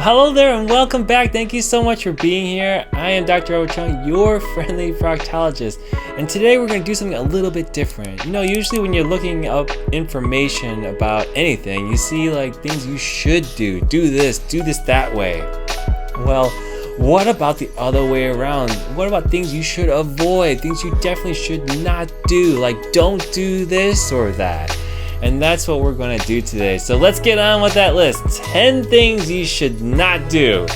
Hello there and welcome back. Thank you so much for being here. I am Dr. Chung, your friendly proctologist. And today we're going to do something a little bit different. You know, usually when you're looking up information about anything, you see like things you should do. Do this that way. Well, what about the other way around? What about things you should avoid? Things you definitely should not do, like don't do this or that. And that's what we're going to do today. So let's get on with that list. 10 things you should not do.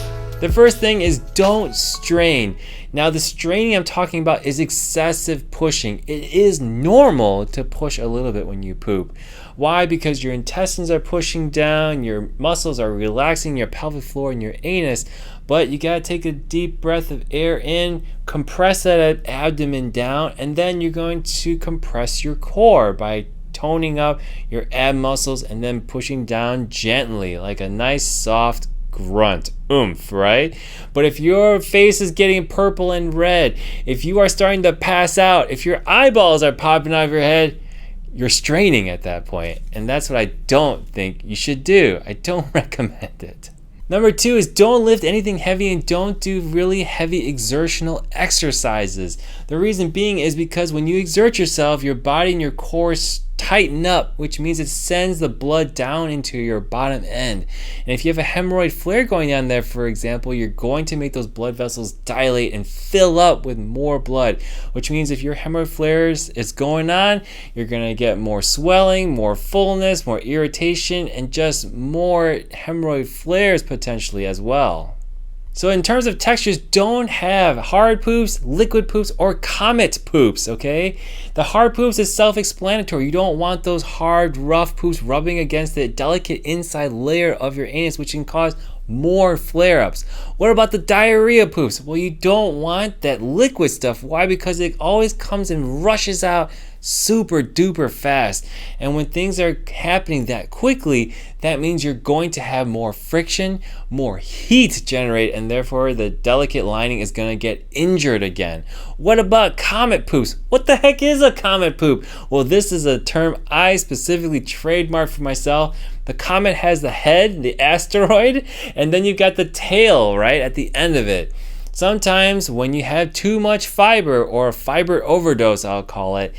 The first thing is don't strain. Now the straining I'm talking about is excessive pushing. It is normal to push a little bit when you poop. Why? Because your intestines are pushing down, your muscles are relaxing, your pelvic floor and your anus. But you gotta take a deep breath of air in, compress that abdomen down, and then you're going to compress your core by toning up your ab muscles and then pushing down gently like a nice soft grunt, oomph, right? But if your face is getting purple and red, if you are starting to pass out, if your eyeballs are popping out of your head, you're straining at that point. And that's what I don't think you should do. I don't recommend it. Number 2 is don't lift anything heavy and don't do really heavy exertional exercises. The reason being is because when you exert yourself, your body and your core tighten up, which means it sends the blood down into your bottom end. And if you have a hemorrhoid flare going on there, for example, you're going to make those blood vessels dilate and fill up with more blood, which means if your hemorrhoid flares is going on, you're going to get more swelling, more fullness, more irritation, and just more hemorrhoid flares potentially as well. So in terms of textures, don't have hard poops, liquid poops, or comet poops, okay? The hard poops is self-explanatory. You don't want those hard, rough poops rubbing against the delicate inside layer of your anus, which can cause more flare-ups. What about the diarrhea poops? Well, you don't want that liquid stuff. Why? Because it always comes and rushes out super duper fast. And when things are happening that quickly, that means you're going to have more friction, more heat generated, and therefore the delicate lining is going to get injured again. What about comet poops? What the heck is a comet poop? Well, this is a term I specifically trademarked for myself. The comet has the head, the asteroid, and then you've got the tail right at the end of it. Sometimes when you have too much fiber, or a fiber overdose I'll call it,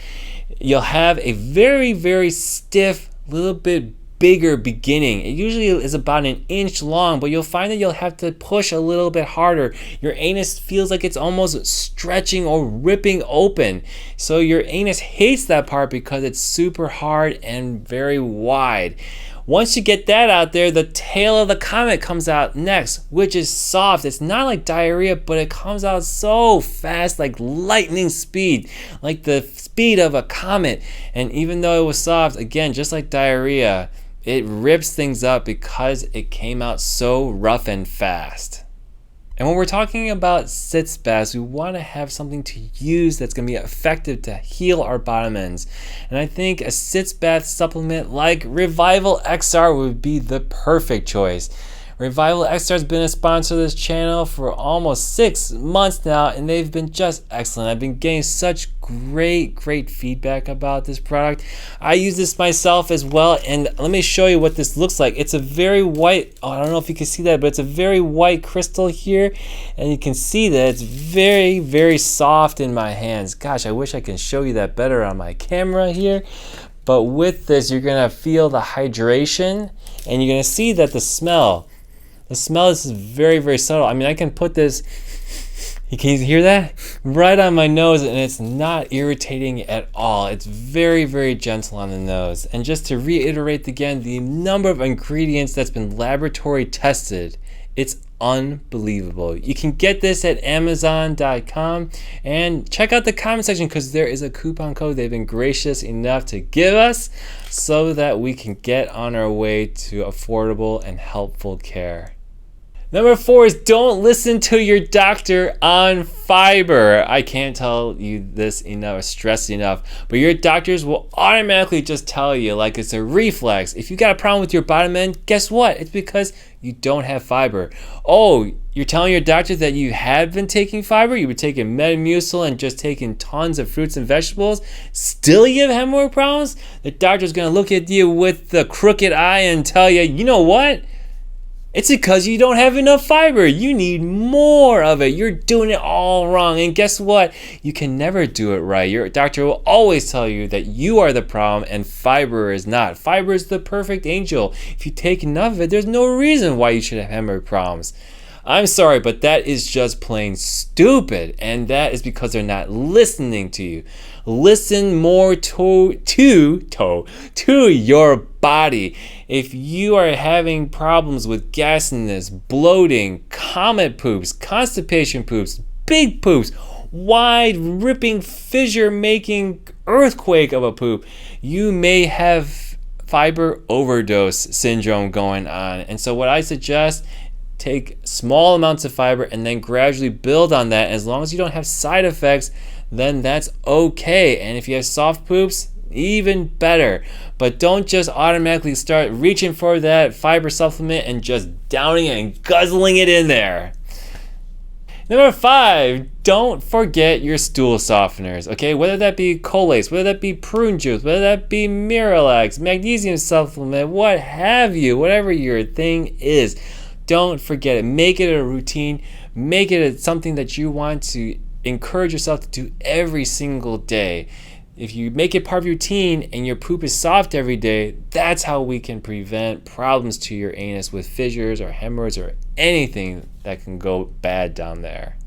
you'll have a very, very stiff, little bit bigger beginning. It usually is about an inch long, but you'll find that you'll have to push a little bit harder. Your anus feels like it's almost stretching or ripping open. So your anus hates that part because it's super hard and very wide. Once you get that out there, the tail of the comet comes out next, which is soft. It's not like diarrhea, but it comes out so fast, like lightning speed, like the speed of a comet. And even though it was soft, again, just like diarrhea, it rips things up because it came out so rough and fast. And when we're talking about sitz baths, we want to have something to use that's going to be effective to heal our bottom ends. And I think a sitz bath supplement like Revival XR would be the perfect choice. Revival XR has been a sponsor of this channel for almost 6 months now, and they've been just excellent. I've been getting such great feedback about this product. I use this myself as well, and let me show you what this looks like. It's a very white, I don't know if you can see that, but it's a very white crystal here, and you can see that it's very soft in my hands. Gosh, I wish I could show you that better on my camera here. But with this, you're gonna feel the hydration, and you're gonna see that the smell is very subtle. I mean, I can put this, can you hear that? Right on my nose, and it's not irritating at all. It's very gentle on the nose. And just to reiterate again, the number of ingredients that's been laboratory tested, it's unbelievable. You can get this at Amazon.com, and check out the comment section because there is a coupon code they've been gracious enough to give us so that we can get on our way to affordable and helpful care. Number 4 is don't listen to your doctor on fiber. I can't tell you this enough or stress enough, but your doctors will automatically just tell you like it's a reflex. If you got a problem with your bottom end, guess what? It's because you don't have fiber. Oh, you're telling your doctor that you had been taking fiber, you were taking Metamucil and just taking tons of fruits and vegetables, still you have hemorrhoid problems? The doctor's gonna look at you with the crooked eye and tell you, you know what? It's because you don't have enough fiber. You need more of it. You're doing it all wrong. And guess what? You can never do it right. Your doctor will always tell you that you are the problem and fiber is not. Fiber is the perfect angel. If you take enough of it, there's no reason why you should have hemorrhoid problems. I'm sorry, but that is just plain stupid. And that is because they're not listening to you. Listen more to your body. If you are having problems with gasiness, bloating, comet poops, constipation poops, big poops, wide ripping fissure making earthquake of a poop, you may have fiber overdose syndrome going on. And so what I suggest, take small amounts of fiber and then gradually build on that. As long as you don't have side effects, then that's okay. And if you have soft poops, even better. But don't just automatically start reaching for that fiber supplement and just downing it and guzzling it in there. Number 5, don't forget your stool softeners, okay? Whether that be Colace, whether that be prune juice, whether that be Miralax, magnesium supplement, what have you, whatever your thing is, don't forget it. Make it a routine. Make it something that you want to encourage yourself to do every single day. If you make it part of your routine and your poop is soft every day, that's how we can prevent problems to your anus with fissures or hemorrhoids or anything that can go bad down there.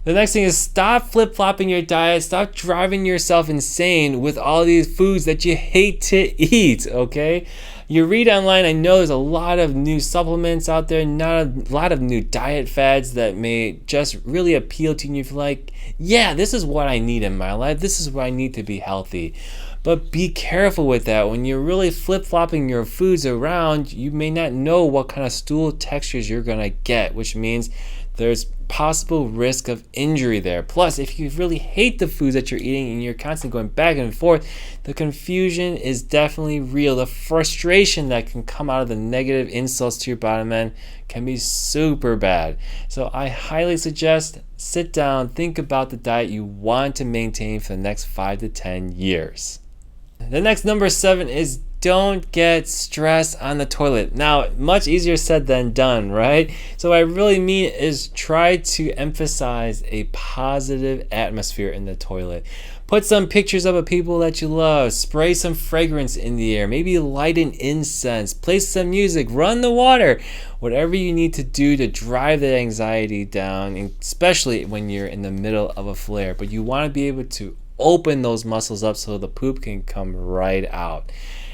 The next thing is stop flip-flopping your diet. Stop driving yourself insane with all these foods that you hate to eat, okay? You read online, I know there's a lot of new supplements out there, not a lot of new diet fads that may just really appeal to you. You feel like, yeah, this is what I need in my life. This is what I need to be healthy. But be careful with that. When you're really flip-flopping your foods around, you may not know what kind of stool textures you're gonna get, which means there's possible risk of injury there. Plus, if you really hate the foods that you're eating and you're constantly going back and forth, the confusion is definitely real. The frustration that can come out of the negative insults to your bottom end can be super bad. So I highly suggest sit down, think about the diet you want to maintain for the next 5 to 10 years. The next number 7 is don't get stressed on the toilet. Now, much easier said than done, right? So what I really mean is try to emphasize a positive atmosphere in the toilet. Put some pictures up of people that you love. Spray some fragrance in the air. Maybe light an incense. Play some music. Run the water. Whatever you need to do to drive that anxiety down, especially when you're in the middle of a flare. But you want to be able to open those muscles up so the poop can come right out.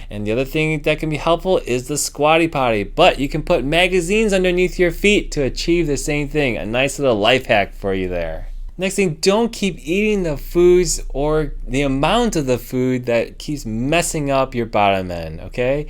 And the other thing that can be helpful is the squatty potty, but you can put magazines underneath your feet to achieve the same thing. A nice little life hack for you there. Next thing, don't keep eating the foods or the amount of the food that keeps messing up your bottom end, okay?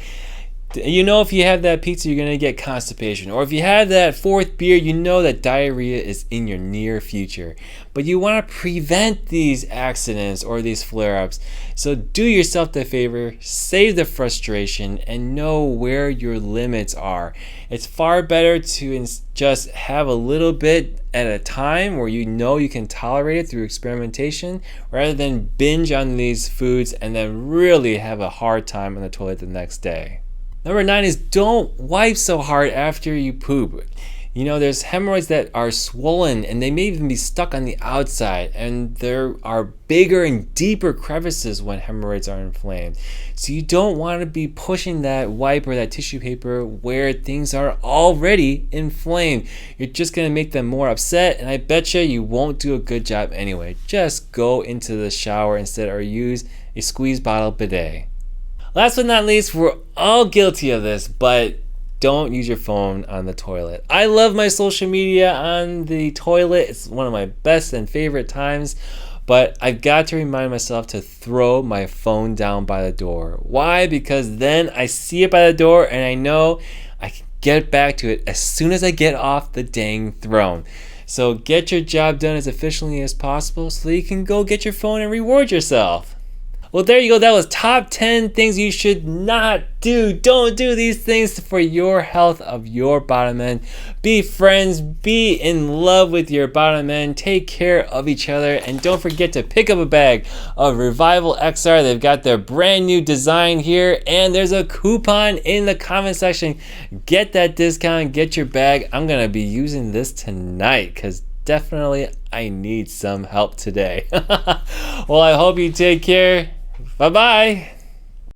You know, if you have that pizza, you're gonna get constipation. Or if you have that 4th beer, you know that diarrhea is in your near future. But you wanna prevent these accidents or these flare-ups. So do yourself the favor, save the frustration, and know where your limits are. It's far better to just have a little bit at a time where you know you can tolerate it through experimentation, rather than binge on these foods and then really have a hard time on the toilet the next day. Number 9 is don't wipe so hard after you poop. You know, there's hemorrhoids that are swollen and they may even be stuck on the outside, and there are bigger and deeper crevices when hemorrhoids are inflamed. So you don't want to be pushing that wipe or that tissue paper where things are already inflamed. You're just going to make them more upset, and I bet you won't do a good job anyway. Just go into the shower instead or use a squeeze bottle bidet. Last but not least, we're all guilty of this, but don't use your phone on the toilet. I love my social media on the toilet. It's one of my best and favorite times, but I've got to remind myself to throw my phone down by the door. Why? Because then I see it by the door and I know I can get back to it as soon as I get off the dang throne. So get your job done as efficiently as possible so that you can go get your phone and reward yourself. Well, there you go. That was top 10 things you should not do. Don't do these things for your health of your bottom end. Be friends. Be in love with your bottom end. Take care of each other. And don't forget to pick up a bag of Revival XR. They've got their brand new design here. And there's a coupon in the comment section. Get that discount. Get your bag. I'm going to be using this tonight because definitely I need some help today. Well, I hope you take care. Bye-bye.